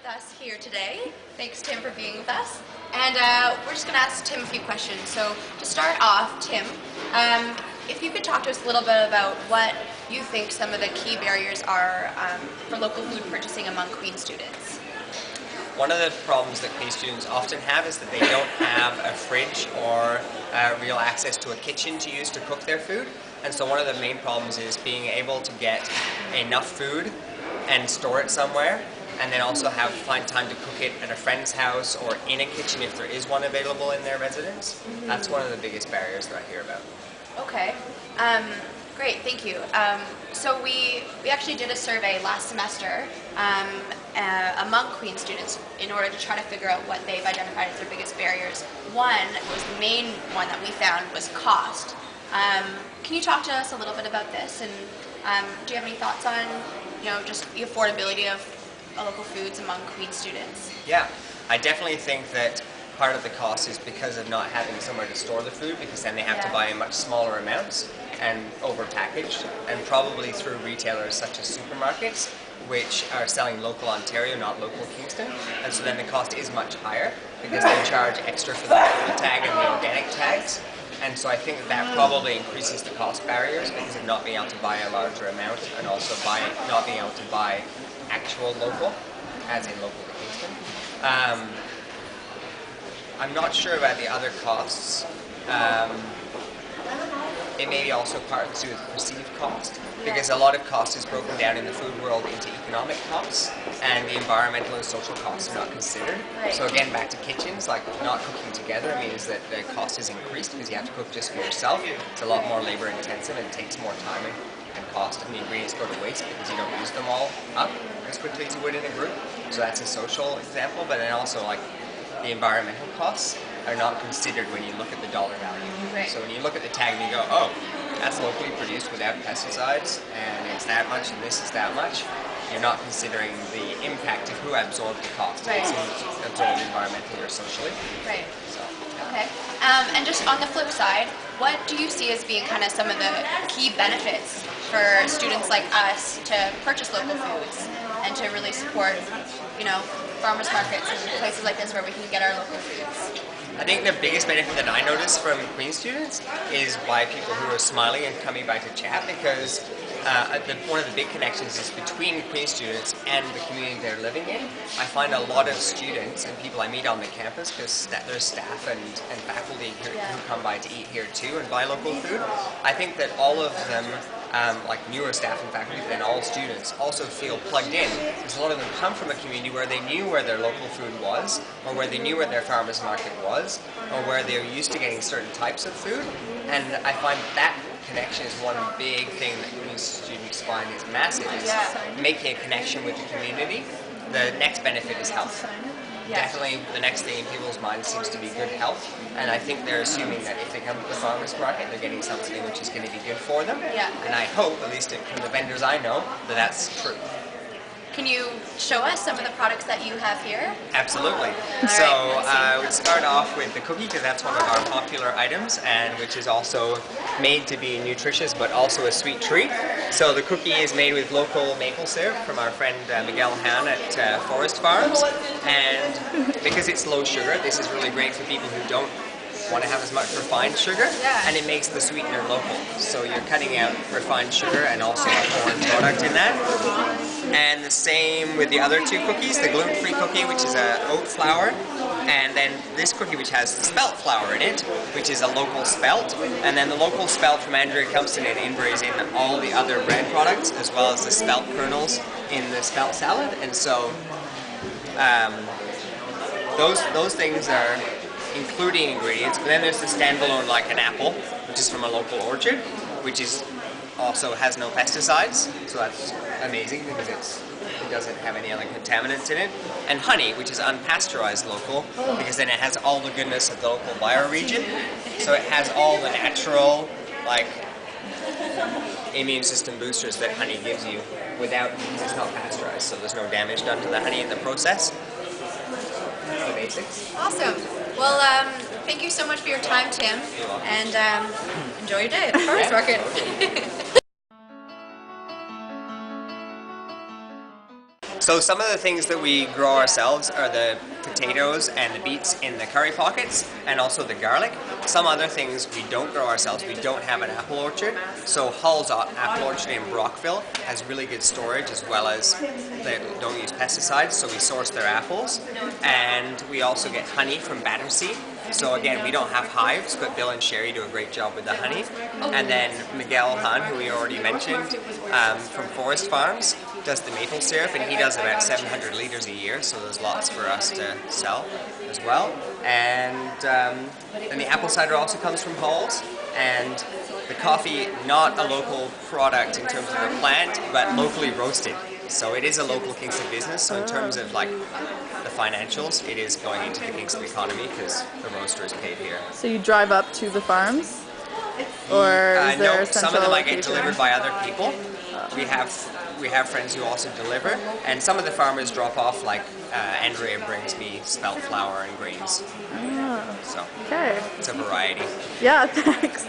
with us here today. Thanks, Tim, for being with us. And we're just going to ask Tim a few questions. So to start off, Tim, if you could talk to us a little bit about what you think some of the key barriers are for local food purchasing among Queen students. One of the problems that Queen students often have is that they don't have a fridge or real access to a kitchen to use to cook their food. And so one of the main problems is being able to get enough food and store it somewhere, and then also find time to cook it at a friend's house or in a kitchen if there is one available in their residence. That's one of the biggest barriers that I hear about. Okay. Great, thank you. So we actually did a survey last semester among Queen students in order to try to figure out what they've identified as their biggest barriers. One was the main one that we found was cost. Can you talk to us a little bit about this? And do you have any thoughts on, just the affordability of local foods among Queen students? Yeah, I definitely think that part of the cost is because of not having somewhere to store the food, because then they have to buy in much smaller amounts and over-packaged, and probably through retailers such as supermarkets, which are selling local Ontario, not local Kingston, and so then the cost is much higher because they charge extra for the local tag and the organic tags. And so I think that probably increases the cost barriers because of not being able to buy a larger amount, and also not being able to buy actual local, as in local to Kingston. I'm not sure about the other costs. It may be also part to do with perceived cost, because a lot of cost is broken down in the food world into economic costs, and the environmental and social costs are not considered. Right. So again, back to kitchens, like not cooking together means that the cost is increased because you have to cook just for yourself. It's a lot more labor intensive and it takes more time and cost, and the ingredients go to waste because you don't use them all up as quickly as you would in a group. So that's a social example, but then also like the environmental costs are not considered when you look at the dollar value. Right. So when you look at the tag and you go, oh, that's locally produced without pesticides, and it's that much, and this is that much, you're not considering the impact of who absorbed the cost. Right. It's absorbed environmentally or socially. Right. So, yeah. Okay. And just on the flip side, what do you see as being kind of some of the key benefits for students like us to purchase local foods and to really support, farmers markets and places like this where we can get our local foods? I think the biggest benefit that I notice from Queen students is by people who are smiling and coming by to chat, because one of the big connections is between Queen students and the community they're living in. I find a lot of students and people I meet on the campus, because there's staff and faculty here who come by to eat here too and buy local food. I think that all of them, like newer staff and faculty, and all students also feel plugged in, because a lot of them come from a community where they knew where their local food was, or where they knew where their farmers market was, or where they were used to getting certain types of food. And I find that connection is one big thing that Queen students find is massive, is making a connection with the community. The next benefit is health. Definitely the next thing in people's minds seems to be good health, and I think they're assuming that if they come to the farmers market, they're getting something which is going to be good for them. Yeah. And I hope, at least from the vendors I know, that that's true. Can you show us some of the products that you have here? Absolutely. We'll start off with the cookie, because that's one of our popular items, and which is also made to be nutritious but also a sweet treat. So the cookie is made with local maple syrup from our friend Miguel Hahn at Forest Farms, and because it's low sugar, this is really great for people who don't want to have as much refined sugar, and it makes the sweetener local. So you're cutting out refined sugar and also a foreign product in that. And the same with the other two cookies, the gluten-free cookie, which is oat flour, and then this cookie which has the spelt flour in it, which is a local spelt, and then the local spelt from Andrea Kempston in Inver is in all the other bread products, as well as the spelt kernels in the spelt salad. And so those things are including ingredients. But then there's the standalone, like an apple, which is from a local orchard, which is also has no pesticides, so that's amazing because it doesn't have any other contaminants in it. And honey, which is unpasteurized local, because then it has all the goodness of the local bioregion. So it has all the natural, like, immune system boosters that honey gives you without, because it's not pasteurized, so there's no damage done to the honey in the process. The basics. Awesome. Well, thank you so much for your time, Tim. You're welcome. And enjoy your day at the farmers market. So some of the things that we grow ourselves are the potatoes and the beets in the curry pockets, and also the garlic. Some other things we don't grow ourselves. We don't have an apple orchard. So Hull's apple orchard in Brockville has really good storage, as well as they don't use pesticides, so we source their apples. And we also get honey from Battersea. So again, we don't have hives, but Bill and Sherry do a great job with the honey. And then Miguel Hahn, who we already mentioned, from Forest Farms, does the maple syrup, and he does about 700 liters a year, so there's lots for us to sell as well. And then the apple cider also comes from Halls, and the coffee, not a local product in terms of the plant, but locally roasted. So it is a local Kingston business, so in terms of like the financials, it is going into the Kingston economy because the roaster is paid here. So you drive up to the farms? Or is there no, a some of them I get location? delivered by other people. We have friends who also deliver, and some of the farmers drop off, like Andrea brings me spelt flour and grains. Ah, So okay. it's a variety. Yeah, thanks.